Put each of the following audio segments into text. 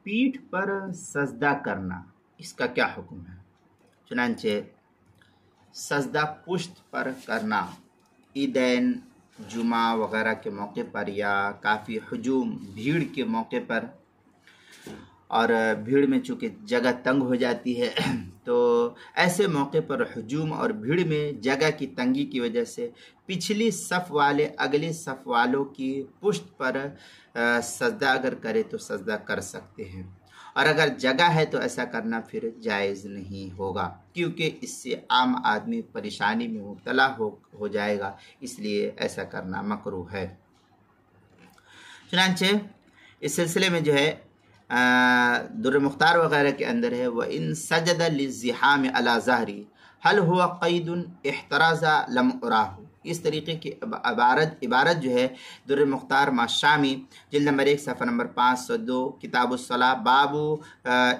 پیٹھ پر سجدہ کرنا، اس کا کیا حکم ہے؟ چنانچہ سجدہ پشت پر کرنا عیدین، جمعہ وغیرہ کے موقع پر یا کافی ہجوم بھیڑ کے موقع پر، اور بھیڑ میں چونکہ جگہ تنگ ہو جاتی ہے تو ایسے موقع پر ہجوم اور بھیڑ میں جگہ کی تنگی کی وجہ سے پچھلی صف والے اگلی صف والوں کی پشت پر سجدہ اگر کرے تو سجدہ کر سکتے ہیں، اور اگر جگہ ہے تو ایسا کرنا پھر جائز نہیں ہوگا، کیونکہ اس سے عام آدمی پریشانی میں مبتلا ہو جائے گا، اس لیے ایسا کرنا مکروہ ہے۔ چنانچہ اس سلسلے میں جو ہے در مختار وغیرہ کے اندر ہے وَإِن سَجَدَ لِلزِّحَامِ عَلَى ظَهْرِ هل هو قید احتراز لم أراه، اس طریقے کی عبارت جو ہے در مختار شامی جلد نمبر 1 صفحہ نمبر 502 کتاب الصلاح باب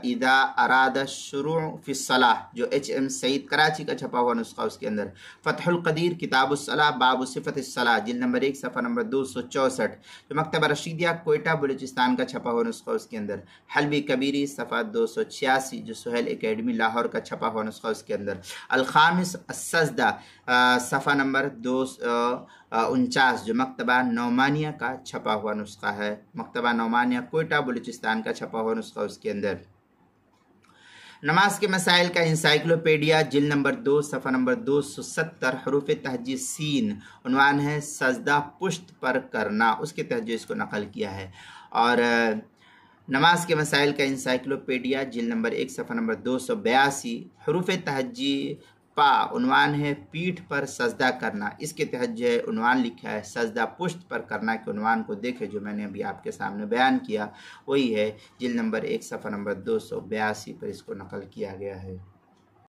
اذا اراد الشروع فی الصلاح، جو HM سعید کراچی کا چھپا ہوا نسخہ، اس کے اندر فتح القدیر کتاب الصلاح باب صفت الصلاح جلد نمبر 1 صفحہ نمبر 264، جو مکتبہ رشیدیہ کوئٹہ بلوچستان کا چھپا ہوا نسخہ، اس کے اندر حلبی کبیری صفحہ 286 جو سہیل اکیڈمی لاہور کا چھپا ہوا نسخہ، اس کے اندر الخامس السجدہ صفحہ نمبر 249 جو مکتبہ نعمانیہ کا چھپا ہوا نسخہ ہے، مکتبہ نعمانیہ کوئٹہ بلوچستان کا چھپا ہوا نسخہ، اس کے اندر نماز کے مسائل کا انسائکلوپیڈیا جلد نمبر 2 صفحہ نمبر 270 حروف تہجی سین، عنوان ہے سجدہ پشت پر کرنا، اس کے تحت جو اس کو نقل کیا ہے، اور نماز کے مسائل کا انسائکلوپیڈیا جلد نمبر 1 صفحہ نمبر 282 حروف تہجی پا، عنوان ہے پیٹھ پر سجدہ کرنا، اس کے تحت جو ہے عنوان لکھا ہے سجدہ پشت پر کرنا کے عنوان کو دیکھے جو میں نے ابھی آپ کے سامنے بیان کیا، وہی ہے جلد نمبر 1 صفحہ نمبر 282 پر اس کو نقل کیا گیا ہے۔